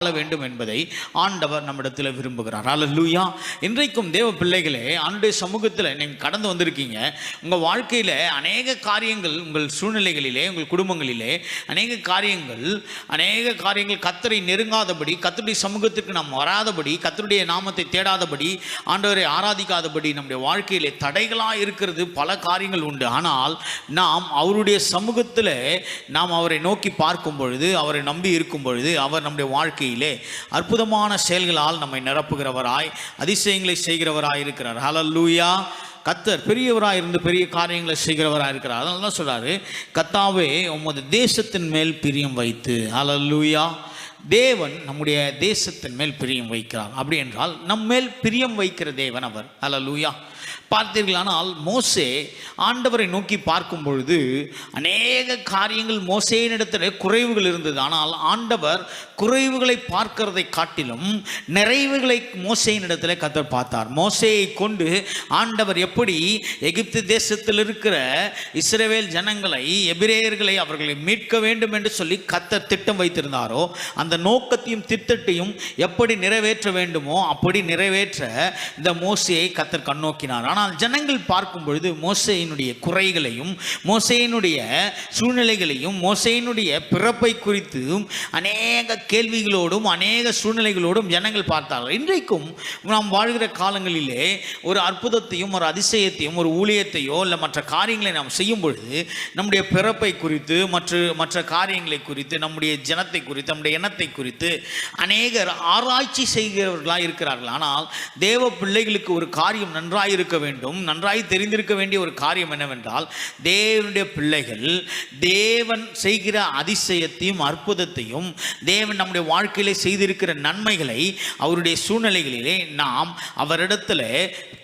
வாழ வேண்டும் என்பதை ஆண்டவர் நம்மிடத்தில் விரும்புகிறார். அல்லேலூயா. இன்றைக்கும் தேவ பிள்ளைகளே, ஆண்டுடைய சமூகத்தில் நீங்கள் கடந்து வந்திருக்கீங்க. உங்கள் வாழ்க்கையில் அநேக காரியங்கள், உங்கள் சூழ்நிலைகளிலே, உங்கள் குடும்பங்களிலே அநேக காரியங்கள் கர்த்தரை நெருங்காதபடி, கர்த்தருடைய சமூகத்திற்கு நாம் வராதபடி, கர்த்தருடைய நாமத்தை தேடாதபடி, ஆண்டவரை ஆராதிக்காதபடி நம்முடைய வாழ்க்கையிலே தடைகளாக இருக்கிறது. பல காரியங்கள் உண்டு. ஆனால் நாம் அவருடைய சமூகத்தில் நாம் அவரை நோக்கி பார்க்கும் பொழுது, அவரை நம்பி இருக்கும் பொழுது, அவர் நம்முடைய வாழ்க்கையிலே அற்புதமான செயல்களால் நம்மை நிரப்புகிறவராய், அதிசயங்களை செய்கிறவராய் இருக்கிறார். ஹல்லேலூயா. கர்த்தர் பெரியவராய் இருந்து பெரிய காரியங்களை செய்கிறவராய் இருக்கிறார். அதனால தான் சொல்றாரு, கர்த்தாவே உமது தேசத்தின் மேல் பிரியம் வைத்து. ஹல்லேலூயா. தேவன் நம்முடைய தேசத்தின் மேல் பிரியம் வைக்கிறார். அப்படி என்றால் நம்மேல் பிரியம் வைக்கிற தேவன் அவர். ஹல்லேலூயா. பார்த்தீர்களானால் மோசே ஆண்டவரை நோக்கி பார்க்கும் பொழுது அநேக காரியங்கள் மோசேயினிடத்தில் குறைவுகள் இருந்தது. ஆனால் ஆண்டவர் குறைவுகளை பார்க்கிறதை காட்டிலும் நிறைவுகளை மோசேயினிடத்தில் கர்த்தர் பார்த்தார். மோசேயை கொண்டு ஆண்டவர் எப்படி எகிப்து தேசத்தில் இருக்கிற இஸ்ரவேல் ஜனங்களை, எபிரேயர்களை, அவர்களை மீட்க வேண்டும் என்று சொல்லி கர்த்தர் திட்டம் வைத்திருந்தாரோ, அந்த நோக்கத்தையும் திட்டத்தையும் எப்படி நிறைவேற்ற வேண்டுமோ அப்படி நிறைவேற்ற இந்த மோசேயை கர்த்தர் கண்ணோக்கினார். ஆனால் ஜனங்கள் பார்க்கும் பொழுது மோசேயினுடைய குறைகளையும், மோசேயினுடைய சூழ்நிலைகளையும், மோசேயினுடைய பிறப்பை குறித்தும் அநேக கேள்விகளோடும் அநேக சூழ்நிலைகளோடும் ஜனங்கள் பார்த்தார்கள். இன்றைக்கும் நாம் வாழ்கிற காலங்களிலே ஒரு அற்புதத்தையும் ஒரு அதிசயத்தையும் ஒரு ஊழியத்தையோ இல்லை மற்ற காரியங்களை நாம் செய்யும் பொழுது நம்முடைய பிறப்பை குறித்து, மற்ற காரியங்களை குறித்து, நம்முடைய ஜனத்தை குறித்து, நம்முடைய எண்ணத்தை குறித்து அநேகர் ஆராய்ச்சி செய்கிறவர்களாக இருக்கிறார்கள். ஆனால் தேவ பிள்ளைகளுக்கு ஒரு காரியம் நன்றாய் இருக்க வேண்டும், நன்றாய் தெரிந்திருக்க வேண்டிய ஒரு காரியம் என்னவென்றால், தேவனுடைய பிள்ளைகள் தேவன் செய்கிற அதிசயத்தையும் அற்புதத்தையும், தேவன் நம்முடைய வாழ்க்கையிலே செய்திருக்கிற நன்மைகளை, அவருடைய சூழ்நிலைகளிலே நாம் அவரிடத்தில்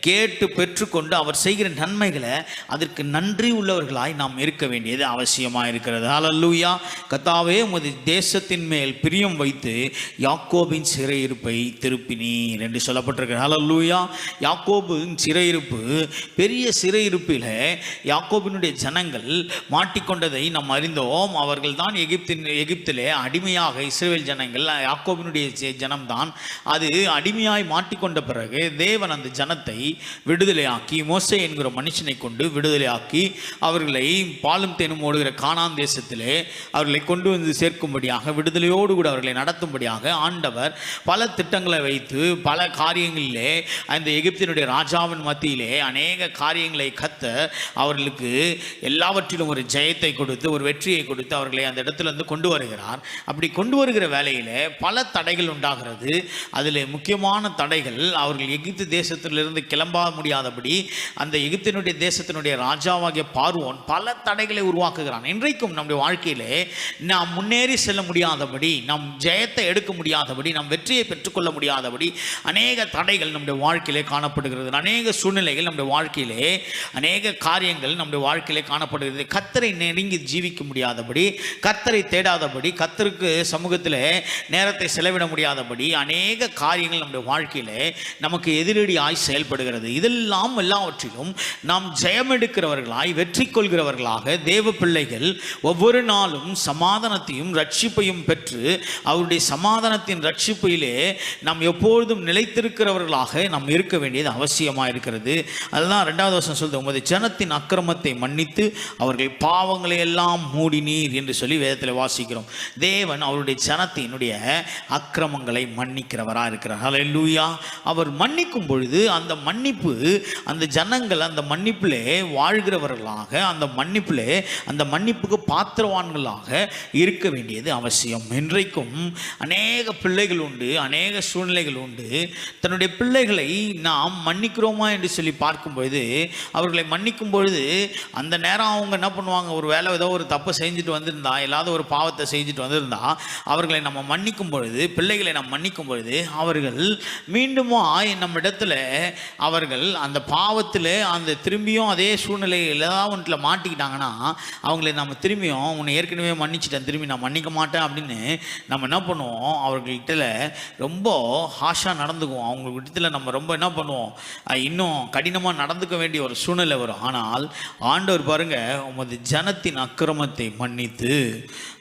கேட்டு பெற்றுக்கொண்டு அவர் செய்கிற நன்மைகளை அதற்கு நன்றி உள்ளவர்களாய் நாம் இருக்க வேண்டியது அவசியமாக இருக்கிறது. ஹல்லேலூயா. கர்த்தாவே உமது தேசத்தின் மேல் பிரியம் வைத்து யாக்கோபின் சிறையிருப்பை திருப்பினீர் என்று சொல்லப்பட்டிருக்கிறது. ஹல்லேலூயா. யாக்கோபின் சிறையிருப்பு, பெரிய சிறையிருப்பில் யாக்கோபினுடைய ஜனங்கள் மாட்டிக்கொண்டதை நாம் அறிந்தோம். அவர்கள் தான் எகிப்திலே அடிமையாக, இஸ்ரவேல் ஜனங்கள் யாக்கோபினுடைய ஜனம்தான். அது அடிமையாய் மாட்டிக்கொண்ட பிறகு தேவன் அந்த ஜனத்தை விடுதலையாக்கி, மோசே என்கிற மனுஷனை கொண்டு விடுதலையாக்கி அவர்களை பாலும் தேனும் ஓடுகிற கானான் தேசத்திலே அவர்களை கொண்டு வந்து சேர்க்கும்படியாக, விடுதலையோடு கூட அவர்களை நடத்தும்படியாக ஆண்டவர் பல திட்டங்களை வைத்து பல காரியங்களிலே அந்த எகிப்தினுடைய ராஜாவின் மத்தியிலே அநேக காரியங்களை கர்த்தர் அவர்களுக்கு எல்லாவற்றிலும் ஒரு ஜெயத்தை கொடுத்து, ஒரு வெற்றியை கொடுத்து அவர்களை அந்த இடத்துல கொண்டு வருகிறார். அப்படி கொண்டு வருகிற வேலையில் பல தடைகள் உண்டாகிறது. அதில் முக்கியமான தடைகள், அவர்கள் எகிப்து தேசத்திலிருந்து கிளம்ப முடியாதபடி அந்த எகிப்தினுடைய தேசத்தினுடைய ராஜாவாகிய பார்வோன் பல தடைகளை உருவாக்குகிறான். இன்றைக்கும் நம்முடைய வாழ்க்கையிலே நாம் முன்னேறி செல்ல முடியாதபடி, நாம் ஜெயத்தை எடுக்க முடியாதபடி, நாம் வெற்றியை பெற்றுக்கொள்ள முடியாதபடி அநேக தடைகள் நம்முடைய வாழ்க்கையிலே காணப்படுகிறது. அநேக சூழ்நிலைகள் நம்முடைய வாழ்க்கையிலே, அநேக காரியங்கள் நம்முடைய வாழ்க்கையிலே காணப்படுகிறது. கர்த்தரை நெருங்கி ஜீவிக்க முடியாதபடி, கர்த்தரை தேடாதபடி, கர்த்தருக்கு சமூகத்தில் நேரத்தை செலவிட முடியாதபடி அநேக காரியங்கள் நம்முடைய வாழ்க்கையிலே நமக்கு எதிரடியாய் செயல்படுகிறது. இதெல்லாம் எல்லாவற்றிலும் நாம் ஜெயம் எடுக்கிறவர்களாய், வெற்றி கொள்கிறவர்களாக தேவ பிள்ளைகள் ஒவ்வொரு நாளும் சமாதானத்தையும் ரட்சிப்பையும் பெற்று அவருடைய சமாதானத்தின் ரட்சிப்பிலே நாம் எப்பொழுதும் நிலைத்திருக்கிறவர்களாக நாம் இருக்க வேண்டியது அவசியமாக இருக்கிறது. அதுதான் 2வது வசனம் சொல்லுது, உமது ஜனத்தின் அக்கிரமத்தை மன்னித்து அவர்கள் பாவங்களை எல்லாம் மூடினீர் என்று சொல்லி வேதத்தில் வாசிக்கிறோம். தேவன் அவருடைய ஜனத்தினுடைய அக்கிரமங்களை மன்னிக்கிறவராக இருக்கிறார். ஹல்லேலூயா. அவர் மன்னிக்கும் பொழுது அந்த மன்னிப்பு, அந்த ஜனங்கள் அந்த மன்னிப்பிலே வாழ்கிறவர்களாக, அந்த மன்னிப்புக்கு பாத்திரவான்களாக இருக்க வேண்டியது அவசியம். இன்றைக்கும் அநேக பிள்ளைகள் உண்டு, அநேக சூழ்நிலைகள் உண்டு. தன்னுடைய பிள்ளைகளை நாம் மன்னிக்கிறோமா என்று சொல்லி பார்க்கும்பொழுது, அவர்களை மன்னிக்கும் பொழுது அந்த நேரம் அவங்க என்ன பண்ணுவாங்க, ஒரு வேலை ஏதோ ஒரு தப்பு செஞ்சுட்டு வந்திருந்தா, இல்லாத ஒரு பாவத்தை செஞ்சுட்டு வந்திருந்தா, அவர்களை நம்ம மன்னிக்கும் பொழுது, பிள்ளைகளை நம்ம மன்னிக்கும் பொழுது அவர்கள் மீண்டுமா நம்ம இடத்துல அவர்கள் அந்த பாவத்தில் அந்த திரும்பியும் அதே சூழ்நிலையில் ஏதாவது ஒன்றில் மாட்டிக்கிட்டாங்கன்னா அவங்களை நம்ம திரும்பியும், உன்னை ஏற்கனவே மன்னிச்சிட்டேன், திரும்பி நான் மன்னிக்க மாட்டேன் அப்படின்னு நம்ம என்ன பண்ணுவோம், அவர்கள்கிட்ட ரொம்ப ஹாஷாக நடந்துக்குவோம். அவங்ககிட்ட நம்ம ரொம்ப என்ன பண்ணுவோம், இன்னும் கடினமாக நடந்துக்க வேண்டிய ஒரு சூழ்நிலை வரும். ஆனால் ஆண்டவர் பாருங்க, உமது ஜனத்தின் அக்கிரமத்தை மன்னித்து,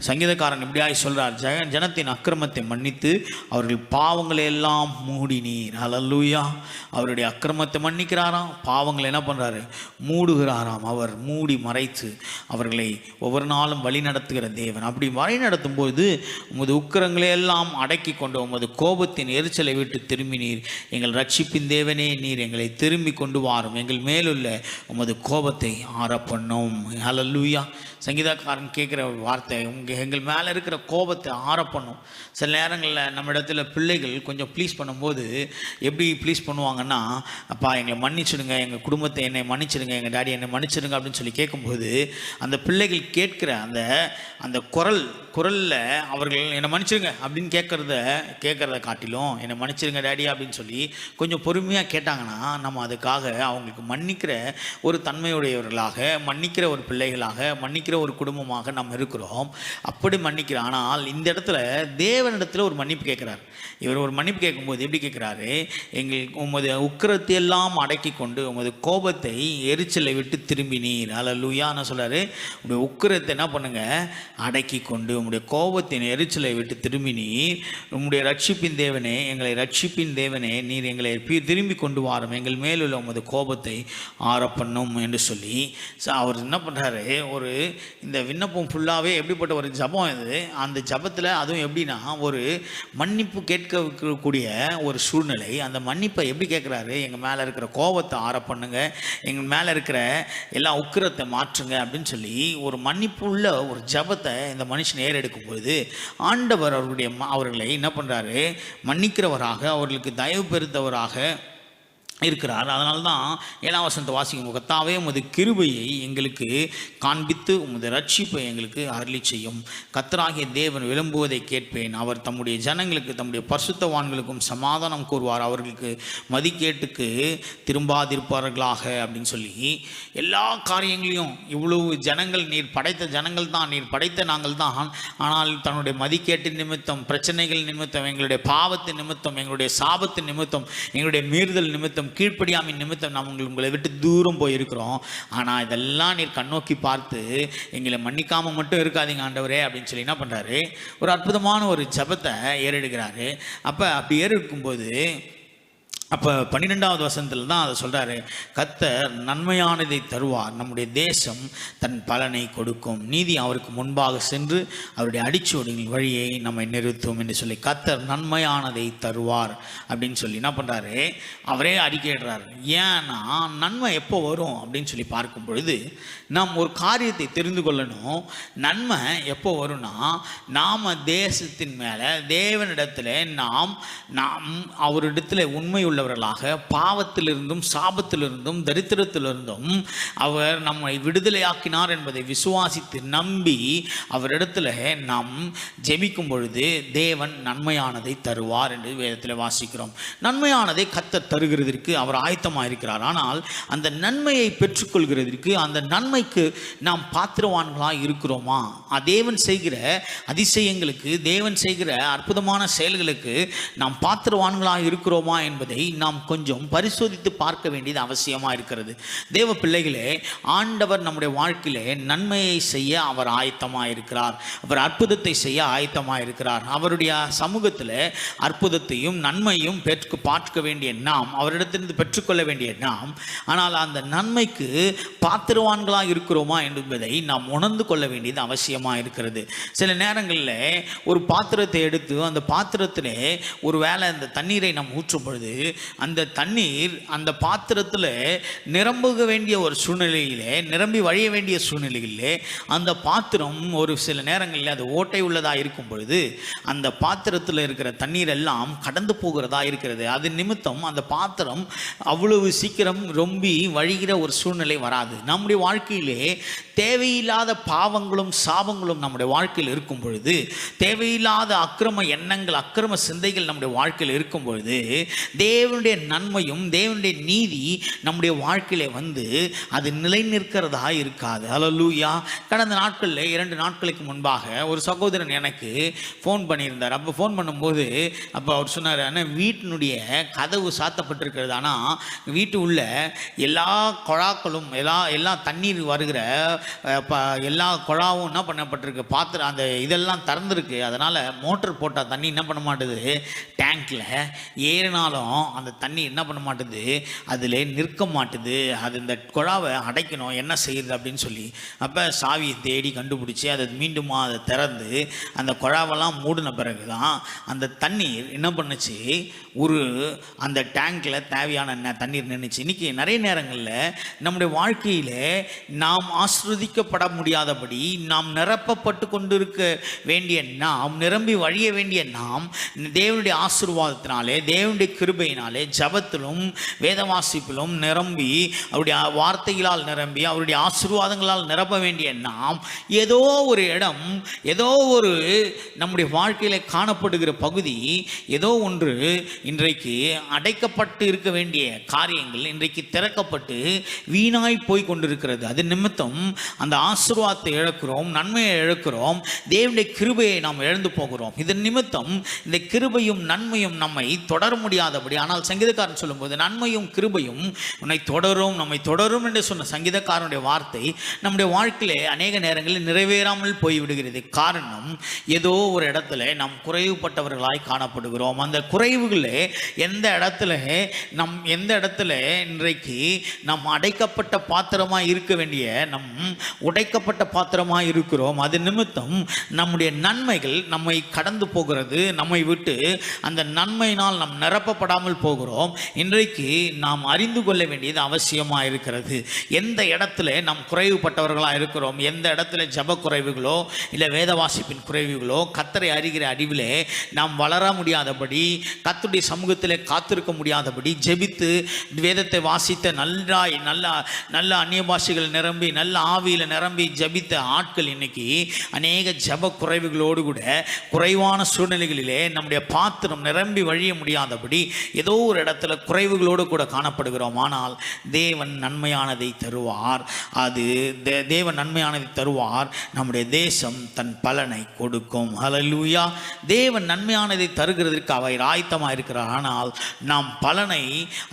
சங்கீதக்காரன் இப்படியாய் சொல்றார், ஜனத்தின் அக்கிரமத்தை மன்னித்து அவர்கள் பாவங்களை எல்லாம் மூடினீர். ஹல்லேலூயா. அவருடைய அக்கிரமத்தை மன்னிக்கிறாராம், பாவங்களை என்ன பண்றாரு, மூடுகிறாராம். அவர் மூடி மறைத்து அவர்களை ஒவ்வொரு நாளும் வழி நடத்துகிற தேவன். அப்படி வழி நடத்தும் போது உமது உக்கிரங்களை எல்லாம் அடக்கி கொண்டு உமது கோபத்தின் எரிச்சலை விட்டு திரும்பினீர். எங்கள் ரட்சிப்பின் தேவனே, நீர் எங்களை திரும்பி கொண்டு வாரும், எங்கள் மேலுள்ள உமது கோபத்தை ஆற பண்ணும். ஹல்லேலூயா. சங்கீதக்காரன் கேட்குற வார்த்தை, எங்கள் மேலே இருக்கிற கோபத்தை ஆற பண்ணும். சில நேரங்களில் நம்ம இடத்துல பிள்ளைகள் கொஞ்சம் ப்ளீஸ் பண்ணும்போது எப்படி ப்ளீஸ் பண்ணுவாங்கன்னா, அப்பா எங்களை மன்னிச்சிடுங்க, எங்கள் குடும்பத்தை என்னை மன்னிச்சிடுங்க, எங்கள் டாடி என்னை மன்னிச்சிடுங்க அப்படின்னு சொல்லி கேட்கும்போது அந்த பிள்ளைகள் கேட்குற அந்த குரலில் அவர்கள் என்னை மன்னிச்சிடுங்க அப்படின்னு கேட்குறத காட்டிலும் என்னை மன்னிச்சிடுங்க டாடி அப்படின்னு சொல்லி கொஞ்சம் பொறுமையாக கேட்டாங்கன்னா, நம்ம அதுக்காக அவங்களுக்கு மன்னிக்கிற ஒரு தன்மையுடையவர்களாக, மன்னிக்கிற ஒரு பிள்ளைகளாக, மன்னிக்கிற ஒரு குடும்பமாக நம்ம இருக்கிறோம். அப்படி மன்னிக்கிற, ஆனால் இந்த இடத்துல தேவனிடத்தில் ஒரு மன்னிப்பு கேட்குறார். இவர் ஒரு மன்னிப்பு கேட்கும்போது எப்படி கேட்குறாரு, உமது உக்கிரத்தை எல்லாம் அடக்கி கொண்டு உமது கோபத்தை எரிச்சலை விட்டு திரும்பினீர். ஹல்லேலூயா. நான் சொல்கிறாரு, உங்களுடைய உக்கிரத்தை என்ன பண்ணுங்க, அடக்கி கொண்டு உங்களுடைய கோபத்தின் எரிச்சலை விட்டு திரும்பினீர். உங்களுடைய ரட்சிப்பின் தேவனே, எங்களை ரட்சிப்பின் தேவனே, நீர் எங்களை திரும்பி கொண்டு வாரும், எங்கள் மேலுள்ள உமது கோபத்தை ஆற பண்ணும் என்று சொல்லி அவர் என்ன பண்ணுறாரு, ஒரு இந்த விண்ணப்பம் ஃபுல்லாகவே எப்படிப்பட்ட ஒரு ஜபம் இது. அந்த ஜபத்தில் அதுவும் எப்படின்னா, ஒரு மன்னிப்பு கேட்கக்கூடிய ஒரு சூழ்நிலை. அந்த மன்னிப்பை எப்படி கேட்குறாரு, எங்கள் மேலே இருக்கிற கோபத்தை ஆற பண்ணுங்க, எங்கள் மேலே இருக்கிற எல்லா உக்கிரத்தை மாற்றுங்க அப்படின்னு சொல்லி ஒரு மன்னிப்பு உள்ள ஒரு ஜபத்தை இந்த மனுஷன் ஏறெடுக்கும்போது ஆண்டவர் அவர்களை என்ன பண்ணுறாரு, மன்னிக்கிறவராக, அவர்களுக்கு தயவு பெறுத்தவராக இருக்கிறார். அதனால தான் 7ஆம் வசனத்தை வாசிக்கும், கர்த்தாவே உமது கிருபையை எங்களுக்கு காண்பித்து உமது ரட்சிப்பை எங்களுக்கு அருளி செய்யும். கர்த்தராகிய தேவன் விளம்புவதை கேட்பேன். அவர் தம்முடைய ஜனங்களுக்கு, தம்முடைய பரிசுத்தவான்களுக்கும் சமாதானம் கூறுவார். அவர்களுக்கு மதிக்கேட்டுக்கு திரும்பாதிருப்பார்களாக அப்படின்னு சொல்லி எல்லா காரியங்களையும், இவ்வளவு ஜனங்கள், நீர் படைத்த ஜனங்கள் தான், நீர் படைத்த நாங்கள் தான், ஆனால் தன்னுடைய மதிக்கேட்டின் நிமித்தம், பிரச்சனைகள் நிமித்தம், எங்களுடைய பாவத்தின் நிமித்தம், எங்களுடைய சாபத்தின் நிமித்தம், எங்களுடைய மீறுதல் நிமித்தம், கீழ்ப்படியாமின் நிமித்தம் நாம் உங்களை விட்டு தூரம் போயிருக்கிறோம். ஆனால் இதெல்லாம் நீர் கண்ணோக்கி பார்த்து எங்களை மன்னிக்காமல் மட்டும் இருக்காதீங்க ஆண்டவரே அப்படின்னு சொல்லி என்ன பண்ணுறாரு, ஒரு அற்புதமான ஒரு ஜபத்தை ஏறெடுக்கிறாரு. அப்படி ஏறெடுக்கும்போது அப்போ 12ஆவது வசனத்தில் தான் அதை சொல்கிறாரு, கர்த்தர் நன்மையானதை தருவார், நம்முடைய தேசம் தன் பலனை கொடுக்கும், நீதி அவருக்கு முன்பாக சென்று அவருடைய அடிச்சோடின் வழியை நம்மை நிறுத்தும் என்று சொல்லி கர்த்தர் நன்மையானதை தருவார் அப்படின்னு சொல்லி என்ன பண்ணுறாரு, அவரே அறிக்கையிடுறாரு. ஏன்னா நன்மை எப்போ வரும் அப்படின்னு சொல்லி பார்க்கும் பொழுது நாம் ஒரு காரியத்தை தெரிந்து கொள்ளணும். நன்மை எப்போ வரும்னா, நாம் தேசத்தின் மேலே, தேவனிடத்தில் நாம் அவரிடத்தில் உண்மை உள்ளவர்களாக, பாவத்திலிருந்தும் சாபத்திலிருந்தும் தரித்திரத்திலிருந்தும் அவர் நம்மை விடுதலையாக்கினார் என்பதை விசுவாசித்து நம்பி அவரிடத்தில் நாம் ஜெபிக்கும் பொழுது தேவன் நன்மையானதை தருவார் என்று வேதத்தில் வாசிக்கிறோம். நன்மையானதை கர்த்தர் தருகிறதற்கு அவர் ஆயத்தமாக இருக்கிறார். ஆனால் அந்த நன்மையை பெற்றுக்கொள்கிறதற்கு, அந்த நன்மைக்கு நாம் பாத்திரவான்களாக இருக்கிறோமா? தேவன் செய்கிற அதிசயங்களுக்கு, தேவன் செய்கிற அற்புதமான செயல்களுக்கு நாம் பாத்திரவான்களாக இருக்கிறோமா என்பதை நாம் கொஞ்சம் பரிசோதித்து பார்க்க வேண்டியது அவசியமாக இருக்கிறது. தேவ பிள்ளைகளே, ஆண்டவர் நம்முடைய வாழ்க்கையிலே நன்மையை செய்ய அவர் ஆயத்தமாக இருக்கிறார். அவர் அற்புதத்தை செய்ய ஆயத்தமாக இருக்கிறார். அவருடைய சமூகத்தில் அற்புதத்தையும் நன்மையும் பார்க்க வேண்டிய நாம், அவரிடத்திலிருந்து பெற்றுக்கொள்ள வேண்டிய நாம், ஆனால் அந்த நன்மைக்கு பாத்திரவான்களாக இருக்கிறோமா என்பதை நாம் உணர்ந்து கொள்ள வேண்டியது அவசியமாக இருக்கிறது. சில நேரங்களில் ஒரு பாத்திரத்தை எடுத்து அந்த பாத்திரத்திலே ஒரு வேளை அந்த தண்ணீரை நாம் ஊற்றும் பொழுது அந்த தண்ணீர் அந்த பாத்திரத்தில் நிரம்புக வேண்டிய ஒரு சூழ்நிலையிலே, நிரம்பி வழிய வேண்டிய சூழ்நிலையிலே அந்த பாத்திரம் ஒரு சில நேரங்களில் அது ஓட்டை உள்ளதாக இருக்கும் பொழுது அந்த பாத்திரத்தில் இருக்கிற தண்ணீர் எல்லாம் கடந்து போகிறதா இருக்கிறது. அது நிமித்தம் அந்த பாத்திரம் அவ்வளவு சீக்கிரம் ரொம்பி வழிகிற ஒரு சூழ்நிலை வராது. நம்முடைய வாழ்க்கையிலே தேவையில்லாத பாவங்களும் சாபங்களும் நம்முடைய வாழ்க்கையில் இருக்கும் பொழுது, தேவையில்லாத அக்கிரம எண்ணங்கள், அக்கிரம சிந்தைகள் நம்முடைய வாழ்க்கையில் இருக்கும் பொழுது, தேவனுடைய நன்மையும் தேவனுடைய நீதி நம்முடைய வாழ்க்கையில வந்து அது நிலை நிற்கிறதா இருக்காது. ஹல்லேலூயா. கடந்த நாட்களில் 2 நாட்களுக்கு முன்பாக ஒரு சகோதரன் எனக்கு ஃபோன் பண்ணியிருந்தார். அப்போ ஃபோன் பண்ணும்போது அப்போ அவர் சொன்னார், ஆனால் வீட்டினுடைய கதவு சாத்தப்பட்டிருக்கிறது, ஆனால் வீட்டு உள்ள எல்லா குழாக்களும் எல்லா தண்ணீர் வருகிற எல்லா குழாவும் என்ன பண்ணப்பட்டிருக்கு, பாத்திரம் அந்த இதெல்லாம் திறந்துருக்கு. அதனால் மோட்டர் போட்டால் தண்ணி என்ன பண்ண மாட்டுது, டேங்க்கில் ஏறினாலும் அந்த தண்ணி என்ன பண்ண மாட்டுது, அதில் நிற்க மாட்டுது. அது இந்த குழாவை அடைக்கணும், என்ன செய்யுது அப்படின்னு சொல்லி அப்போ சாவியை தேடி கண்டுபிடிச்சி அதை மீண்டும் அதை திறந்து அந்த குழாவெல்லாம் மூடின பிறகு தான் அந்த தண்ணீர் என்ன பண்ணுச்சு, அந்த டேங்க்கில் தேவையான தண்ணீர் நின்றுச்சு. இன்றைக்கி நிறைய நேரங்களில் நம்முடைய வாழ்க்கையில் நாம் ஆசீர்வதிக்கப்பட முடியாதபடி நாம் நிரப்பப்பட்டு கொண்டிருக்க வேண்டிய நாம், நிரம்பி வழிய வேண்டிய நாம், தேவனுடைய ஆசீர்வாதத்தினாலே தேவனுடைய கிருபையினாலே ஜபத்திலும் வேத வாசிப்பிலும் நிரம்பி அவருடைய வார்த்தைகளால் நிரம்பி அவருடைய ஆசீர்வாதங்களால் நிரப்ப வேண்டிய நாம் ஏதோ ஒரு இடம், ஏதோ ஒரு நம்முடைய வாழ்க்கையில் காணப்படுகிற பகுதி, ஏதோ ஒன்று இன்றைக்கு அடைக்கப்பட்டு இருக்க வேண்டிய காரியங்கள் இன்றைக்கு திறக்கப்பட்டு வீணாய் போய் கொண்டிருக்கிறது. அது நிமித்தம் அந்த ஆசீர்வாதத்தை இழக்கிறோம், நன்மையை இழக்கிறோம், தேவனுடைய கிருபையை நாம் இழந்து போகிறோம். இதன் நிமித்தம் இந்த கிருபையும் நன்மையும் நம்மை தொடர முடியாதபடி, ஆனால் சங்கீதக்காரன் சொல்லும்போது நன்மையும் கிருபையும் உன்னை தொடரும், நம்மை தொடரும் என்று சொன்ன சங்கீதக்காரனுடைய வார்த்தை நம்முடைய வாழ்க்கையிலே அநேக நேரங்களில் நிறைவேறாமல் போய்விடுகிறது. காரணம், ஏதோ ஒரு இடத்துல நாம் குறைவுபட்டவர்களாய் காணப்படுகிறோம். அந்த குறைவுகளே எந்த இடத்துல இன்றைக்கு நாம் அடைக்கப்பட்ட பாத்திரமாய் இருக்க வேண்டிய நம் உடைக்கப்பட்ட பாத்திரமாய் இருக்கிறோம். அது நிமித்தம் நம்முடைய நன்மைகள் நம்மை கடந்து போகிறது, நம்மை விட்டு அந்த நன்மையினால் நாம் நிரப்பப்படாமல் போகிறோம். இன்றைக்கு நாம் அறிந்து கொள்ள வேண்டியது அவசியமாக இருக்கிறது. எந்த இடத்துல நாம் குறைவுபட்டவர்களாக இருக்கிறோம், எந்த இடத்துல ஜப குறைவுகளோ இல்லை வேத வாசிப்பின் குறைவுகளோ, கர்த்தரை அறிகிற அறிவிலே நாம் வளர முடியாதபடி, கர்த்தருடைய சமூகத்தில் காத்திருக்க முடியாதபடி, ஜெபித்து வேதத்தை வாசித்த நல்ல அந்நிய பாஷைகள் நிரம்பி நல்ல ஆவியில் நிரம்பி ஜபித்த ஆட்கள் இன்னைக்கு அநேக ஜப குறைவுகளோடு கூட குறைவான சூழ்நிலைகளிலே நம்முடைய பாத்திரம் நிரம்பி வழிய முடியாதபடி ஏதோ ஒரு இடத்துல குறைவுகளோடு கூட காணப்படுகிறோம். ஆனால் தேவன் நன்மையானதை தருவார். தேவன் நன்மையானதை தருவார். நம்முடைய தேசம் தன் பலனை கொடுக்கும். ஹல்லேலூயா. தேவன் நன்மையானதை தருகிறதற்கு அவர் ஆயத்தமாக இருக்கிறார். ஆனால் நாம் பலனை,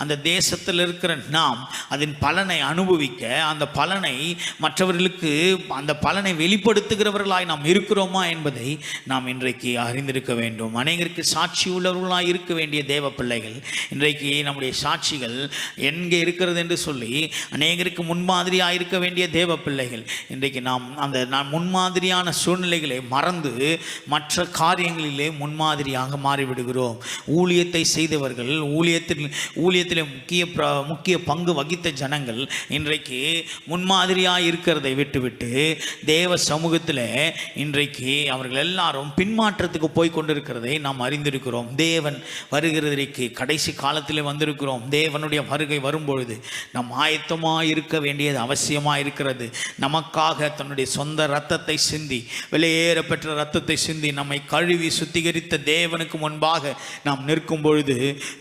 அந்த தேசத்தில் இருக்கிற நாம் அதன் பலனை அனுபவிக்க, அந்த பலனை மற்றவர்களுக்கு அந்த பலனை வெளிப்படுத்துகிறவர்களாய் நாம் இருக்கிறோமா என்பதை நாம் இன்றைக்கு அறிந்திருக்க வேண்டும். அநேகருக்கு சாட்சி உள்ளவர்களாய் இருக்க வேண்டிய தேவ பிள்ளைகள் இன்றைக்கு நம்முடைய சாட்சிகள் எங்கே இருக்கிறது என்று சொல்லி அநேகருக்கு முன்மாதிரியாக இருக்க வேண்டிய தேவ பிள்ளைகள் இன்றைக்கு நாம் அந்த முன்மாதிரியான சூழ்நிலைகளை மறந்து மற்ற காரியங்களிலே முன்மாதிரியாக மாறிவிடுகிறோம். ஊழியத்தை செய்தவர்கள், ஊழியத்தில் முக்கிய பங்கு வகித்த ஜனங்கள் இன்றைக்கு முன்மாதிரியாக இருக்கிறதை விட்டுவிட்டு தேவ சமூகத்தில் இன்றைக்கு அவர்கள் எல்லாரும் பின்மாற்றத்துக்கு போய் கொண்டிருக்கிறதை நாம் அறிந்திருக்கிறோம். தேவன் வருகிறதற்கு கடைசி காலத்தில் வந்திருக்கிறோம். தேவனுடைய வருகை வரும்பொழுது நாம் ஆயத்தமாக இருக்க வேண்டியது அவசியமாக இருக்கிறது. நமக்காக தன்னுடைய சொந்த இரத்தத்தை சிந்தி, வெளியேற பெற்ற இரத்தத்தை சிந்தி நம்மை கழுவி சுத்திகரித்த தேவனுக்கு முன்பாக நாம் நிற்கும் பொழுது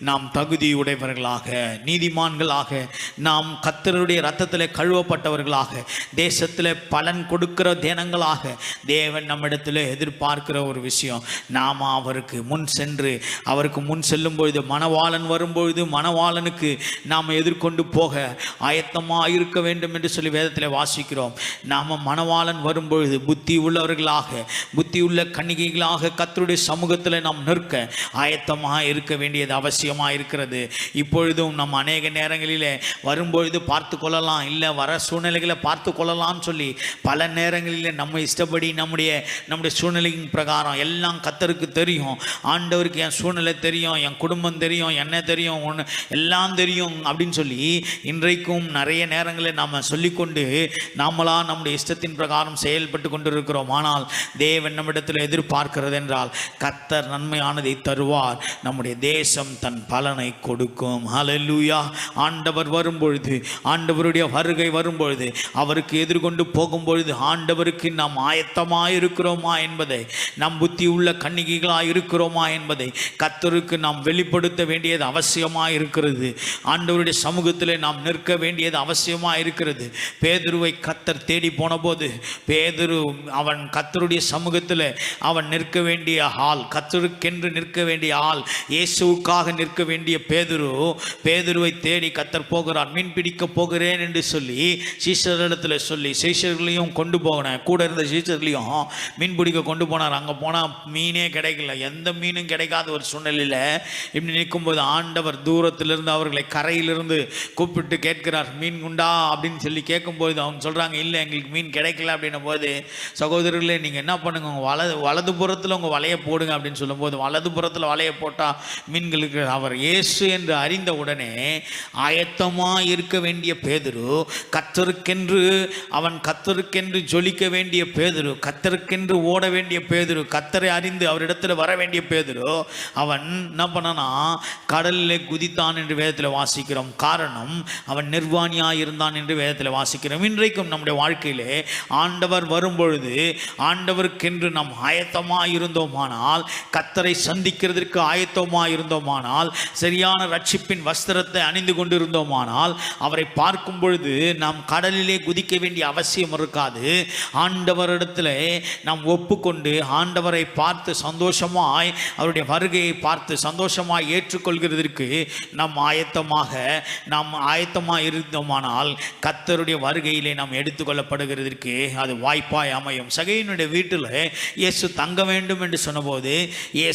நாம் தகுதியுடையவர்களாக, நீதிமான்களாக, நாம் கர்த்தருடைய இரத்தத்தில் கழுவப்பட்டவர்களாக, தேசத்தில் பலன் கொடுக்கிற தினங்களாக தேவன் நம்மிடத்தில் எதிர்பார்க்கிற ஒரு விஷயம், நாம் அவருக்கு முன் சென்று, அவருக்கு முன் செல்லும் பொழுது, மணவாளன் வரும்பொழுது மணவாளனுக்கு நாம் எதிர்கொண்டு போக ஆயத்தமாக இருக்க வேண்டும் என்று சொல்லி வேதத்தில் வாசிக்கிறோம். நாம் மணவாளன் வரும்பொழுது புத்தி உள்ளவர்களாக, புத்தி உள்ள கன்னிகைகளாக கர்த்தருடைய சமூகத்தில் நாம் நிற்க ஆயத்தமாக இருக்க வேண்டியது அவசியமாக இருக்கிறது. இப்பொழுதும் நம்ம அநேக நேரங்களிலே வரும்பொழுது பார்த்து கொள்ளலாம், இல்லை வர சூழ்நிலைகளை பார்த்து கொள்ளலாம்னு சொல்லி பல நேரங்களில் நம்ம இஷ்டப்படி நம்முடைய சூழ்நிலையின் பிரகாரம் எல்லாம் கர்த்தருக்கு தெரியும், ஆண்டவருக்கு என் சூழ்நிலை தெரியும், என் குடும்பம் தெரியும், என்ன தெரியும், எல்லாம் தெரியும் அப்படின்னு சொல்லி இன்றைக்கும் நிறைய நேரங்களில் நாம் சொல்லிக்கொண்டு நாமளாக நம்முடைய இஷ்டத்தின் பிரகாரம் செயல்பட்டு கொண்டிருக்கிறோம். ஆனால் தேவன் நம்மிடத்தில் எதிர்பார்க்கிறது என்றால் கர்த்தர் நன்மையானதை தருவார், நம்முடைய தேசம் தன் பலனை கொடுக்கும். ஹல்லேலூயா. ஆண்டவர் வரும்பொழுது, ஆண்டவருடைய வருகை வரும்பொழுது, அவருக்கு எதிர்கொண்டு போகும்பொழுது ஆண்டவருக்கு நாம் ஆயத்தமாக இருக்கிறோமா என்பதை, நம் புத்தி உள்ள கன்னிகைகளாக இருக்கிறோமா என்பதை கர்த்தருக்கு நாம் வெளிப்படுத்த வேண்டியது அவசியமாக இருக்கிறது. ஆண்டவருடைய சமூகத்தில் நாம் நிற்க வேண்டியது அவசியமாக இருக்கிறது. பேதுருவை கர்த்தர் தேடி போன போது பேதுரு அவன் கர்த்தருடைய சமூகத்தில் அவன் நிற்க வேண்டிய ஆள், கர்த்தருக்கென்று நிற்க வேண்டிய ஆள், இயேசுவுக்காக நிற்க வேண்டிய பேதுருவை தேடி கர்த்தர் போகிறார். மீன் பிடிக்க போகிறேன் என்று சொல்லி சீஷர்களிடத்தில் சொல்லி சீஷர்களையும் கொண்டு போனேன், கூட இருந்த சீஷர்களையும் மீன் பிடிக்க கொண்டு போனார். அங்கே போனால் மீனே கிடைக்கல, எந்த மீனும் கிடைக்காத ஒரு சூழ்நிலையில் இப்படி நிற்கும்போது ஆண்டவர் தூரத்திலிருந்து அவர்களை கரையிலிருந்து கூப்பிட்டு கேட்கிறார், மீன் உண்டா அப்படின்னு சொல்லி கேட்கும்போது அவங்க சொல்கிறாங்க, இல்லை எங்களுக்கு மீன் கிடைக்கல அப்படின்னும் போது, சகோதரர்களே நீங்கள் என்ன பண்ணுங்க, உங்கள் வலதுபுறத்தில் உங்கள் வலையை போடுங்க அப்படின்னு சொல்லும்போது வலதுபுறத்தில் வலையை போட்டால் மீன்களுக்கு அவர் இயேசு என்று அறிந்த உடனே ஆயத்தமாக இருக்க வேண்டிய பேதுரு, கர்த்தருக்கென்று ஜொலிக்க வேண்டிய பேதுரு, கர்த்தருக்கென்று ஓட வேண்டிய பேதுரு, கர்த்தரை அறிந்து அவரிடத்தில் வர வேண்டிய பேதுரு, அவன் என்ன பண்ணனா கடலில் குதித்தான் என்று வேதத்தில் வாசிக்கிறோம். காரணம் அவன் நிர்வாணியாக இருந்தான் என்று வேதத்தில் வாசிக்கிறோம். இன்றைக்கும் நம்முடைய வாழ்க்கையிலே ஆண்டவர் வரும்பொழுது ஆண்டவருக்கென்று நாம் ஆயத்தமாக இருந்தோமானால், கர்த்தரை சந்திக்கிறதற்கு ஆயத்தமாக இருந்தோமானால், சரியான ரட்சிப்பின் வஸ்திரத்தை அணிந்து கொண்டிருந்தோமானால், அவரை பார்க்கும் பொழுது நாம் கடலிலே குதிக்க வேண்டிய அவசியம் இருக்காது. ஆண்டவரிடத்தில் நாம் ஒப்புக்கொண்டு ஆண்டவரை பார்த்து சந்தோஷமாய் அவருடைய வருகையை பார்த்து சந்தோஷமாய் ஏற்றுக்கொள்கிறதற்கு நாம் ஆயத்தமாக இருந்தோமானால் கர்த்தருடைய வருகையிலே நாம் எடுத்துக்கொள்ளப்படுகிறதற்கு அது வாய்ப்பாய் அமையும். சகையினுடைய வீட்டில் இயேசு தங்க வேண்டும் என்று சொன்னபோது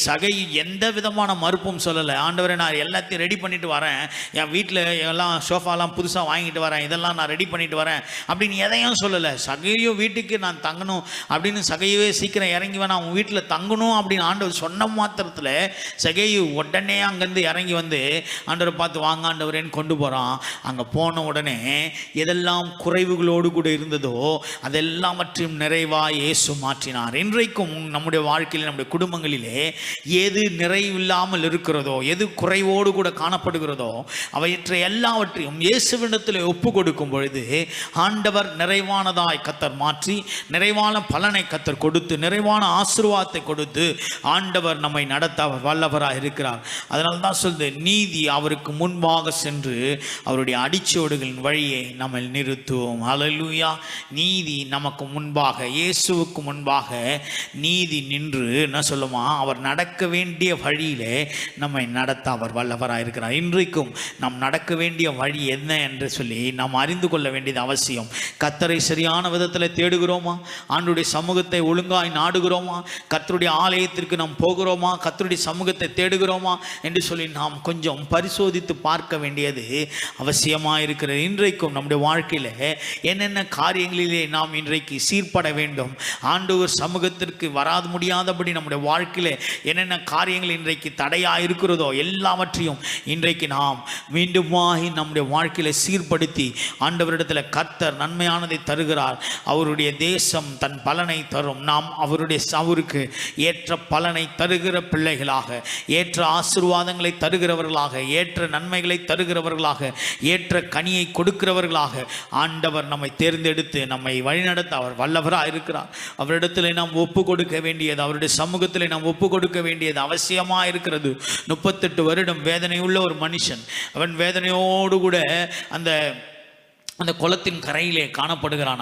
சகை எந்த விதமான மறுப்பும் சொல்லலை. ஆண்டவரை நான் எல்லாத்தையும் ரெடி பண்ணிட்டு வரேன், என் வீட்டில் எல்லாம் சோஃபாலாம் புதுசாக வாங்கிட்டு வரேன், இதெல்லாம் நான் ரெடி பண்ணிட்டு வரேன் அப்படின்னு எதையும் சொல்லலை. சகையோ வீட்டுக்கு நான் தங்கணும் அப்படின்னு, சகையவே சீக்கிரம் இறங்கி வேணாம் அவன் வீட்டில் தங்கணும் அப்படின்னு ஆண்டவர் சொன்ன மாத்திரத்தில் சகையு உடனே அங்கேருந்து இறங்கி வந்து ஆண்டவரை பார்த்து வாங்க ஆண்டவரேன்னு கொண்டு போகிறான். அங்கே போன உடனே எதெல்லாம் குறைவுகளோடு கூட இருந்ததோ அதெல்லாவற்றையும் நிறைவாக இயேசு மாற்றினார். இன்றைக்கும் நம்முடைய வாழ்க்கையில் நம்முடைய குடும்பங்களிலே எது நிறைவில்லாமல் இருக்கிறதோ, எது குறைவோடு கூட காணப்படுகிறதோ அவற்றை எல்லாவற்றையும் இயேசுவிடத்தில் ஒப்பு கொடுக்கும் பொழுது ஆண்டவர் நிறைவானதாய் கர்த்தர் மாற்றி நிறைவான பலனை கர்த்தர் கொடுத்து நிறைவான ஆசீர்வாதத்தை கொடுத்து ஆண்டவர் நம்மை நடத்த அவர் வல்லவராக இருக்கிறார். அதனால தான் சொல்லுது, நீதி அவருக்கு முன்பாக சென்று அவருடைய அடிச்சுவடுகளின் வழியை நம்ம நிறுத்துவோம். ஹல்லேலூயா. நீதி நமக்கு முன்பாக, இயேசுவுக்கு முன்பாக நீதி நின்று என்ன சொல்லுமா, அவர் நடக்க வேண்டிய வழியிலே நம்மை நடத்த அவர் வல்லவராக இருக்கிறார். இன்றைக்கும் நாம் நடக்க வேண்டிய வழி என்ன என்று சொல்லி நாம் அறிந்து கொள்ள வேண்டியது அவசியம். கர்த்தரை சரியான விதத்தில் தேடுகிறோமா? ஆண்டவருடைய சமூகத்தை ஒழுங்காய் நாடுகிறோமா? கர்த்தருடைய ஆலயத்திற்கு நாம் போகிறோமா? கர்த்தருடைய சமூகத்தை தேடுகிறோமா என்று சொல்லி நாம் கொஞ்சம் பரிசோதித்து பார்க்க வேண்டியது அவசியமாக இருக்கிறது. இன்றைக்கும் நம்முடைய வாழ்க்கையில் என்னென்ன காரியங்களிலே நாம் இன்றைக்கு சீர்பட வேண்டும், ஆண்டவர் சமூகத்திற்கு வராது முடியாதபடி நம்முடைய வாழ்க்கையில் என்னென்ன காரியங்கள் இன்றைக்கு தடையாக இருக்கிறதோ எல்லாவற்றையும் இன்றைக்கு நாம் மீண்டுமாகி நம்முடைய வாழ்க்கையில் சீர்படுத்தி ஆண்டவரிடத்தில் கர்த்தர் நன்மையானதை தருகிறார். அவருடைய தேசம் தன் பலனை தரும். நாம் அவருக்கு ஏற்ற பலனை தருகிற பிள்ளைகளாக, ஏற்ற ஆசீர்வாதங்களை தருகிறவர்களாக, ஏற்ற நன்மைகளை தருகிறவர்களாக, ஏற்ற கனியை கொடுக்கிறவர்களாக ஆண்டவர் நம்மை தேர்ந்தெடுத்து நம்மை வழிநடத்த அவர் வல்லவராக இருக்கிறார். அவரிடத்தில் நாம் ஒப்பு கொடுக்க வேண்டியது, அவருடைய சமூகத்தில் நாம் ஒப்பு கொடுக்க வேண்டியது அவசியமாக இருக்கிறது. 38 வருடம் வேதனையுள்ள ஒரு மனுஷன், அவன் வேதனையோடு கூட அந்த குளத்தின் கரையிலே காணப்படுகிறான்.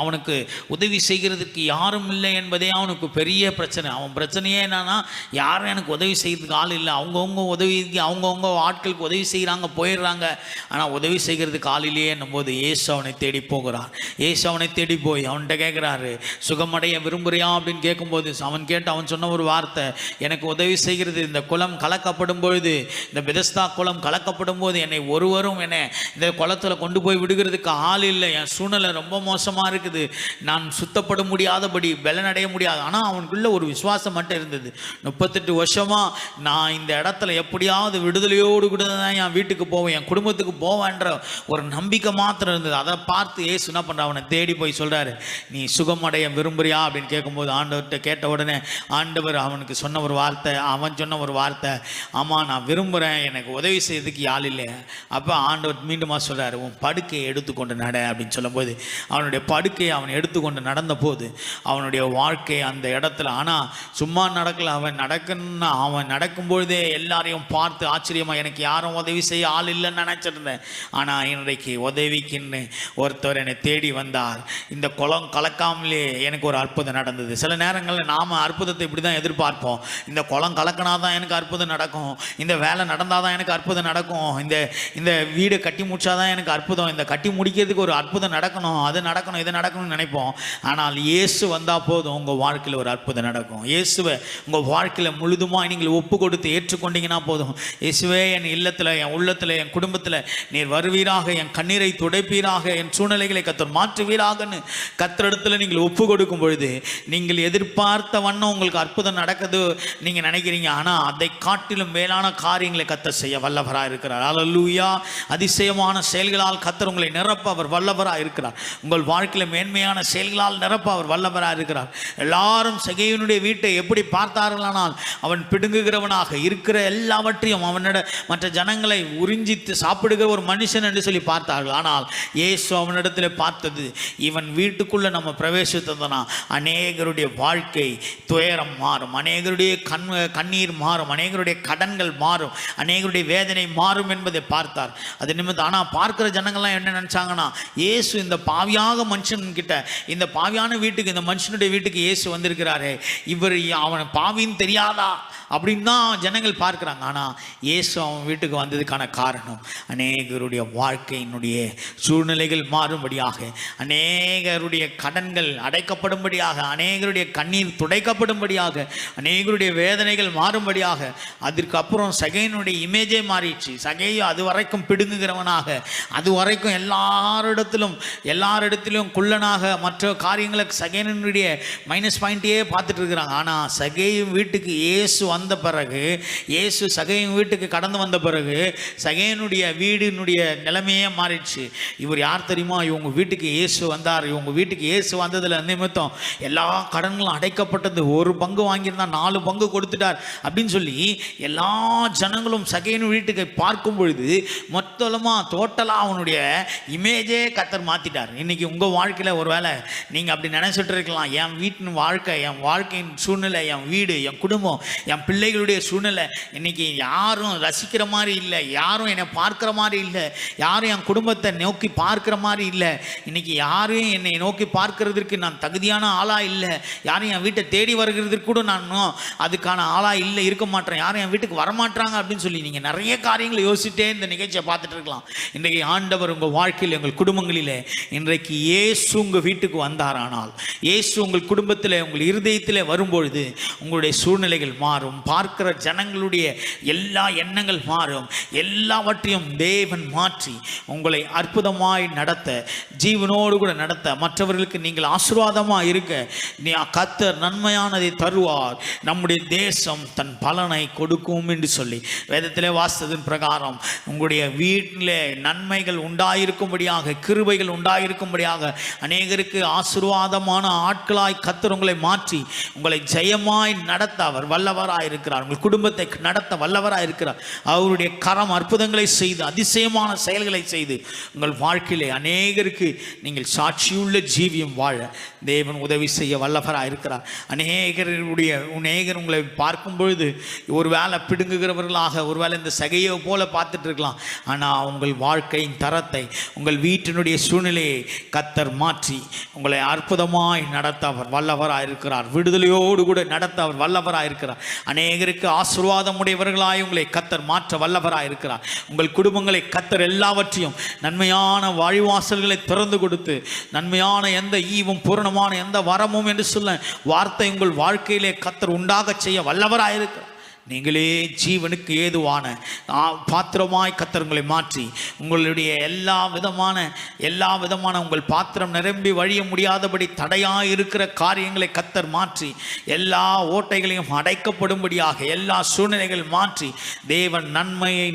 அவனுக்கு உதவி செய்கிறதுக்கு யாரும் இல்லை என்பதே அவனுக்கு பெரிய பிரச்சனை. அவன் பிரச்சனையே என்னன்னா, யாரும் எனக்கு உதவி செய்கிறதுக்கு ஆள் இல்லை, அவங்கவுங்க ஆட்களுக்கு உதவி செய்கிறாங்க, போயிடுறாங்க, ஆனால் உதவி செய்கிறதுக்கு ஆள் இல்லையே என்னும்போது இயேசு அவனை தேடி போகிறார். இயேசு அவனை தேடி போய் அவன்கிட்ட கேட்குறாரு, சுகமடைய விரும்புறியா அப்படின்னு கேட்கும்போது அவன் சொன்ன ஒரு வார்த்தை, எனக்கு உதவி செய்கிறது, இந்த குளம் கலக்கப்படும் பொழுது, இந்த பெதஸ்தா குளம் கலக்கப்படும் போது என்னை ஒருவரும் இந்த குளத்தில் கொண்டு போய் விடுகிறது ஆள் இல்லை, என் சூழ்நிலை ரொம்ப மோசமாக இருக்குது, நான் சுத்தப்பட முடியாதபடி பலனடைய முடியாது. ஆனால் அவனுக்குள்ள ஒரு விசுவாசம் மட்டும் இருந்தது. 38 வருஷமா நான் இந்த இடத்துல எப்படியாவது விடுதலையோடு கூட தான் என் வீட்டுக்கு போவேன், என் குடும்பத்துக்கு போவேன்ற ஒரு நம்பிக்கை மாத்திரம் இருந்தது. அதை பார்த்து ஏசு என்ன பண்ணுற, அவனை தேடி போய் சொல்கிறாரு, நீ சுகமடைய விரும்புறியா அப்படின்னு கேட்கும்போது ஆண்டவர்கிட்ட கேட்ட உடனே ஆண்டவர் அவனுக்கு சொன்ன ஒரு வார்த்தை, ஆமாம் நான் விரும்புகிறேன், எனக்கு உதவி செய்யறதுக்கு யாழ் இல்லை. அப்போ ஆண்டவர் மீண்டுமா சொல்கிறாரு, உன் படுக்கையை எடுத்துக்கொண்டு நட அப்படின்னு சொல்லும்போது அவனுடைய படுக்கையை அவன் எடுத்துக்கொண்டு நடந்த போது அவனுடைய வாழ்க்கை அந்த இடத்துல, ஆனால் சும்மா நடக்கல, அவன் நடக்கும்பொழுதே எல்லாரையும் பார்த்து ஆச்சரியமாக எனக்கு யாரும் உதவி செய்ய ஆள் இல்லைன்னு நினச்சிருந்தேன். ஆனால் இன்றைக்கு உதவிக்குன்னு ஒருத்தர் என்னை தேடி வந்தார். இந்த குளம் கலக்காமலே எனக்கு ஒரு அற்புதம் நடந்தது. சில நேரங்களில் நாம் அற்புதத்தை இப்படி தான் எதிர்பார்ப்போம். இந்த குளம் கலக்கினா தான் எனக்கு அற்புதம் நடக்கும், இந்த வேலை நடந்தால் தான் எனக்கு அற்புதம் நடக்கும், இந்த வீடு கட்டி முடிச்சாதான் எனக்கு அற்புதம், இந்த கட்டி முடிக்கிறதுக்கு ஒரு அற்புதம் நடக்கணும், அது நடக்கணும், இது நடக்கணும்னு நினைப்போம். ஆனால் இயேசு வந்தால் போதும் உங்கள் வாழ்க்கையில் ஒரு அற்புதம் நடக்கும். இயேசுவை உங்கள் வாழ்க்கையில் முழுதுமாக நீங்கள் ஒப்பு கொடுத்து ஏற்றுக்கொண்டீங்கன்னா போதும். இயேசுவே என் இல்லத்தில், என் உள்ளத்தில், என் குடும்பத்தில் நீர் வருவீராக, என் கண்ணீரை துடைப்பீராக, என் சூழ்நிலைகளை கர்த்தர் மாற்றுவீராகன்னு கர்த்தரிடத்தில் நீங்கள் ஒப்பு கொடுக்கும் பொழுது நீங்கள் எதிர்பார்த்த வண்ணம் உங்களுக்கு அற்புதம் நடக்குது நீங்கள் நினைக்கிறீங்க. ஆனால் அதை காட்டிலும் மேலான காரியங்களை கர்த்தர் செய்ய வல்லவராக இருக்கிறார். அல்லேலூயா. அதிசயமான செயல்களால் கர்த்தர் உங்களை நிரப்ப அவர் வல்லவராக இருக்கிறார். உங்கள் வாழ்க்கையில் மேன்மையான செயல்களால் நிரப்ப அவர் வல்லவராக இருக்கிறார். எல்லாரும் சகேயுனுடைய வீட்டை எப்படி பார்த்தார்களானால் அவன் பிடுங்குகிறவனாக இருக்கிற எல்லாவற்றையும் அவனிட மற்ற ஜனங்களை உறிஞ்சித்து சாப்பிடுகிற ஒரு மனுஷன் என்று சொல்லி பார்த்தார்கள். ஆனால் இயேசு அவனிடத்தில் பார்த்தது, இவன் வீட்டுக்குள்ளே நம்ம பிரவேசித்ததுனா அநேகருடைய வாழ்க்கை துயரம் மாறும், அநேகருடைய கண்ணீர் மாறும், அநேகருடைய கடன்கள் மாறும், அநேகருடைய வேதனை மாறும் என்பதை பார்த்தார். அது நிமித்தம் ஆனால் பார்க்கிற ஜனங்கள்லாம் என்ன நினச்சாங்கன்னா, இயேசு இந்த பாவியாக மனுஷன்கிட்ட, இந்த பாவியான வீட்டுக்கு, இந்த மனுஷனுடைய வீட்டுக்கு இயேசு வந்திருக்கிறாரே, இவர் அவன் பாவின்னு தெரியாதா அப்படின்னு தான் ஜனங்கள் பார்க்குறாங்க. ஆனால் இயேசு அவன் வீட்டுக்கு வந்ததுக்கான காரணம் அநேகருடைய வாழ்க்கையினுடைய சூழ்நிலைகள் மாறும்படியாக, அநேகருடைய கடன்கள் அடைக்கப்படும்படியாக, அநேகருடைய கண்ணீர் துடைக்கப்படும்படியாக, அநேகருடைய வேதனைகள் மாறும்படியாக. அதற்கப்புறம் சகையனுடைய இமேஜே மாறிடுச்சு. சகையை அது வரைக்கும் பிடுங்குகிறவனாக, அது வரைக்கும் எல்லாரிடத்திலும் குள்ளனாக, மற்ற காரியங்களுக்கு சகையனுடைய மைனஸ் பாயிண்ட்டையே பார்த்துட்டு இருக்கிறாங்க. ஆனால் சகையும் வீட்டுக்கு இயேசு வந்த பிறகு, இயேசு சகையின் வீட்டுக்கு கடந்து வந்த பிறகு சகையனுடைய வீடினுடைய நிலைமையே மாறிடுச்சு. இவர் யார் தெரியுமா? இவங்க வீட்டுக்கு இயேசு வந்தார். இவங்க வீட்டுக்கு இயேசு வந்ததில் நிமித்தம் எல்லா கடன்களும் அடைக்கப்பட்டது. ஒரு பங்கு வாங்கியிருந்தா 4 பங்கு கொடுத்துட்டார் அப்படின்னு சொல்லி எல்லா ஜனங்களும் சகையின் வீட்டுக்கு பார்க்கும் பொழுது மொத்தமாக டோட்டலாக அவனுடைய இமேஜே கர்த்தர் மாற்றிட்டார். இன்றைக்கி உங்கள் வாழ்க்கையில் ஒரு வேளை நீங்கள் அப்படி நினைச்சிட்டு இருக்கலாம், என் வீட்டின் வாழ்க்கை, என் வாழ்க்கையின் சூழ்நிலை, என் வீடு, என் குடும்பம், என் பிள்ளைகளுடைய சூழ்நிலை இன்னைக்கு யாரும் ரசிக்கிற மாதிரி இல்லை, யாரும் என்னை பார்க்குற மாதிரி இல்லை, யாரும் என் குடும்பத்தை நோக்கி பார்க்குற மாதிரி இல்லை, இன்னைக்கு யாரும் என்னை நோக்கி பார்க்கறதுக்கு நான் தகுதியான ஆளாக இல்லை, யாரும் என் வீட்டை தேடி வருகிறதுக்கு கூட நான் அதுக்கான ஆளாக இல்லை, இருக்க மாட்டேன், யாரும் என் வீட்டுக்கு வரமாட்டாங்க அப்படின்னு சொல்லி நீங்கள் நிறைய காரியங்களை யோசிச்சுட்டே இந்த நிகழ்ச்சியை பார்த்துட்டு இருக்கலாம். இன்றைக்கு ஆண்டவர் உங்கள் வாழ்க்கையில், உங்கள் குடும்பங்களிலே இன்றைக்கு இயேசு உங்கள் வீட்டுக்கு வந்தாரானால், இயேசு உங்கள் குடும்பத்தில், உங்கள் இருதயத்தில் வரும்பொழுது உங்களுடைய சூழ்நிலைகள் மாறும், பார்க்கிற ஜனங்களுடைய எல்லா எண்ணங்கள் மாறும், எல்லாவற்றையும் தேவன் மாற்றி உங்களை அற்புதமாய் நடத்த, ஜீவனோடு கூட நடத்த, மற்றவர்களுக்கு நீங்கள் ஆசீர்வாதமாக இருக்க கர்த்தர் நன்மையானதை தருவார், நம்முடைய தேசம் தன் பலனை கொடுக்கும் என்று சொல்லி வேதத்திலே வாசித்ததன் பிரகாரம் உங்களுடைய வீட்டில் நன்மைகள் உண்டாயிருக்கும்படியாக, கிருபைகள் உண்டாயிருக்கும்படியாக, அநேகருக்கு ஆசீர்வாதமான ஆட்களாய் கர்த்தர் உங்களை மாற்றி உங்களை ஜெயமாய் நடத்த அவர் வல்லவராய் இருக்கிறார். உங்கள் குடும்பத்தை நடத்த வல்லவராய் இருக்கிறார். அவருடைய கரம் அற்புதங்களை செய்து, அதிசயமான செயல்களை செய்து உங்கள் வாழ்க்கையிலே அநேகருக்கு நீங்கள் சாட்சியுள்ள ஜீவியம் வாழ தேவன் உதவி செய்ய வல்லவராய் இருக்கிறார். அநேகர் உங்களை பார்க்கும் பொழுது ஒரு வேளை பிடுங்குகிறவர்களாக, ஒரு வேளை இந்த சகையை போல பார்த்துட்டு இருக்கலாம். ஆனால் உங்கள் வாழ்க்கையின் தரத்தை, உங்கள் வீட்டினுடைய சூழ்நிலையை கர்த்தர் மாற்றி உங்களை அற்புதமாய் நடத்த அவர் வல்லவராய் இருக்கிறார். விடுதலையோடு கூட நடத்த அவர் வல்லவராய் இருக்கிறார். அநேகருக்கு ஆசீர்வாதம் உடையவர்களாய் உங்களை கர்த்தர் மாற்ற வல்லவராய் இருக்கிறார். உங்கள் குடும்பங்களை கர்த்தர் எல்லாவற்றையும் நன்மையான வழிவாசல்களை திறந்து கொடுத்து, நன்மையான எந்த ஈவும் பூரணமான எந்த வரமும் என்று சொல்ல வார்த்தை உங்கள் வாழ்க்கையிலே கர்த்தர் உண்டாக செய்ய வல்லவராய் இருக்கிறார். நீங்களே ஜீவனுக்கு ஏதுவான பாத்திரமாய் கர்த்தர் உங்களை மாற்றி உங்களுடைய எல்லா விதமான உங்கள் பாத்திரம் நிரம்பி வழிய முடியாதபடி தடையாக இருக்கிற காரியங்களை கர்த்தர் மாற்றி எல்லா ஓட்டைகளையும் அடைக்கப்படும்படியாக எல்லா சூழ்நிலைகள் மாற்றி தேவன் நன்மையை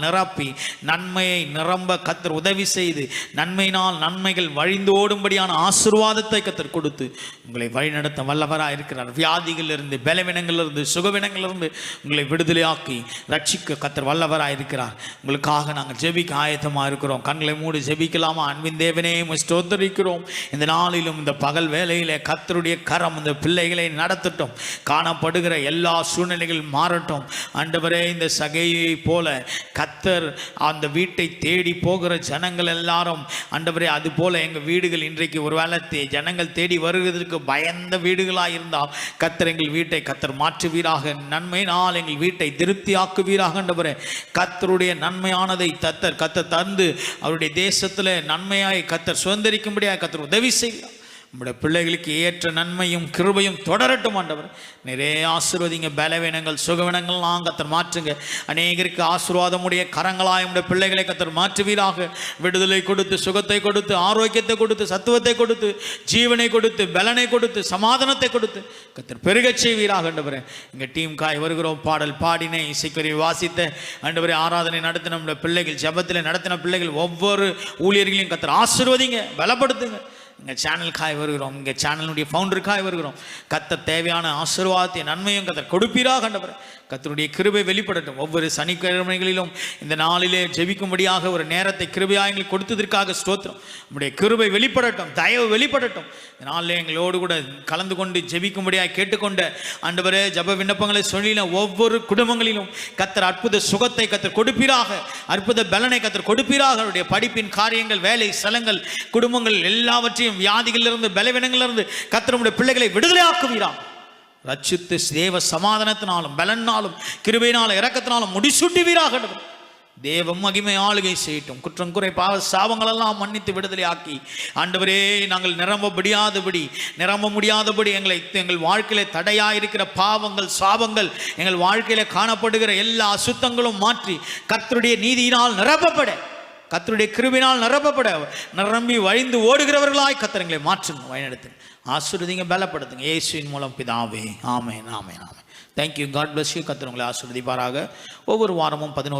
நிரப்பி நன்மையை நிரம்ப கர்த்தர் உதவி செய்து நன்மையினால் நன்மைகள் வழிந்தோடும்படியான ஆசீர்வாதத்தை கர்த்தர் கொடுத்து உங்களை வழிநடத்த வல்லவராக இருக்கிறார். வியாதிகளிலிருந்து, பலவீனங்களிலிருந்து, சுகவீனங்களிலிருந்து உங்களை விடுதலையாக்கி ரட்சிக்க கர்த்தர் வல்லவராக இருக்கிறார். உங்களுக்காக நாங்கள் ஜெபிக்க ஆயத்தமாக இருக்கிறோம். கண்களை மூடி ஜெபிக்கலாமா? அன்பின் தேவனே ஸ்தோத்திரிக்கிறோம். இந்த நாளிலும் இந்த பகல் வேளையிலே கர்த்தருடைய கரம் இந்த பிள்ளைகளை நடத்தட்டும். காணப்படுகிற எல்லா சூழ்நிலைகள் மாறட்டும். ஆண்டவரே, இந்த சகையை போல கர்த்தர் அந்த வீட்டை தேடி போகிற ஜனங்கள் எல்லாரும் ஆண்டவரே, அது போல எங்கள் வீடுகள் இன்றைக்கு ஒருவேளை ஜனங்கள் தேடி வருவதற்கு பயந்த வீடுகளாக இருந்தால் கர்த்தர் எங்கள் வீட்டை கர்த்தர் மாற்றுவீராக. நன்மையினால் எங்கள் வீட்டை திருப்தியாக்குவீராக. ஆண்டவரே, கர்த்தருடைய நன்மையானதை கர்த்தர் தந்து அவருடைய தேசத்தில் நன்மையாய் கர்த்தர் சுதந்திரிக்கும்படியாக கர்த்தர் உதவி செய்கிறார். நம்முடைய பிள்ளைகளுக்கு ஏற்ற நன்மையும் கிருபையும் தொடரட்டும். ஆண்டவர் நிறைய ஆசீர்வதிங்க. பலவீனங்கள் சுகவீனங்கள்லாம் கர்த்தர் மாற்றுங்க. அநேகருக்கு ஆசீர்வாதமுடைய கரங்களாய் நம்முடைய பிள்ளைகளை கர்த்தர் மாற்றுவீராக. விடுதலை கொடுத்து, சுகத்தை கொடுத்து, ஆரோக்கியத்தை கொடுத்து, சத்துவத்தை கொடுத்து, ஜீவனை கொடுத்து, பலனை கொடுத்து, சமாதானத்தை கொடுத்து கர்த்தர் பெருகச் செய்வீராக. ஆண்டவரே, எங்கள் டீம்காய் வருகிறோம். பாடல் பாடின, இசைக்கருவி வாசித்த, ஆண்டவரே ஆராதனை நடத்தின நம்முடைய பிள்ளைகள், ஜெபத்தில் நடத்தின பிள்ளைகள் ஒவ்வொரு ஊழியர்களையும் கர்த்தர் ஆசீர்வதிங்க, பலப்படுத்துங்க. இங்கே சேனலுக்காய் வருகிறோம். இங்கே சேனலுடைய ஃபவுண்டருக்காய் வருகிறோம். கர்த்தர் தேவையான ஆசீர்வாதத்தை நன்மையும் கர்த்தர் கொடுப்பீராக. ஆண்டவரே, கர்த்தருடைய கிருபை வெளிப்படட்டும். ஒவ்வொரு சனிக்கிழமைகளிலும் இந்த நாளிலே ஜெபிக்கும்படியாக ஒரு நேரத்தை கிருபையாக எங்களுக்கு கொடுத்ததற்காக ஸ்தோத்திரம். நம்முடைய கிருபை வெளிப்படட்டும், தயவு வெளிப்படட்டும். இந்த நாளில் எங்களோடு கூட கலந்து கொண்டு ஜெபிக்கும்படியாக கேட்டுக்கொண்ட ஆண்டவரே, ஜெப விண்ணப்பங்களை சொல்லின ஒவ்வொரு குடும்பங்களிலும் கர்த்தர் அற்புத சுகத்தை கர்த்தர் கொடுப்பீராக, அற்புத பலனை கர்த்தர் கொடுப்பீராக. அவருடைய படிப்பின் காரியங்கள், வேலை ஸ்தலங்கள், குடும்பங்கள் எல்லாவற்றையும் வியாதிகளிலிருந்து, பலவீனங்களிலிருந்து கர்த்தர் நம்முடைய பிள்ளைகளை விடுதலையாக்குவீராக. ரட்சித்து தேவ சமாதானத்தினாலும், பலனாலும், கிருபையினாலும், இரக்கத்தினாலும் முடிசூட்டுவீராக. தேவ மகிமை ஆளுகை செய்யட்டும். குற்றம் குறை பாவ சாபங்களெல்லாம் மன்னித்து விடுதலை ஆக்கி ஆண்டவரே, நாங்கள் நிரம்ப முடியாதபடி எங்கள் வாழ்க்கையில தடையாயிருக்கிற பாவங்கள், சாபங்கள், எங்கள் வாழ்க்கையில காணப்படுகிற எல்லா அசுத்தங்களும் மாற்றி கர்த்தருடைய நீதியினால் நிரப்பப்பட, கர்த்தருடைய கிருபையினால் நிரப்பப்பட, நிரம்பி வழிந்து ஓடுகிறவர்களாய் கர்த்தர் எங்களை மாற்றுங்க, வழிநடத்துங்க, ஆசீர்வதிங்க, பலப்படுத்துங்க. இயேசுவின் மூலம் பிதாவே, ஆமென், ஆமென், ஆமென். தேங்க்யூ. God bless you. கர்த்தர் உங்களை ஆசீர்வதிப்பாராக. ஒவ்வொரு வாரமும் 11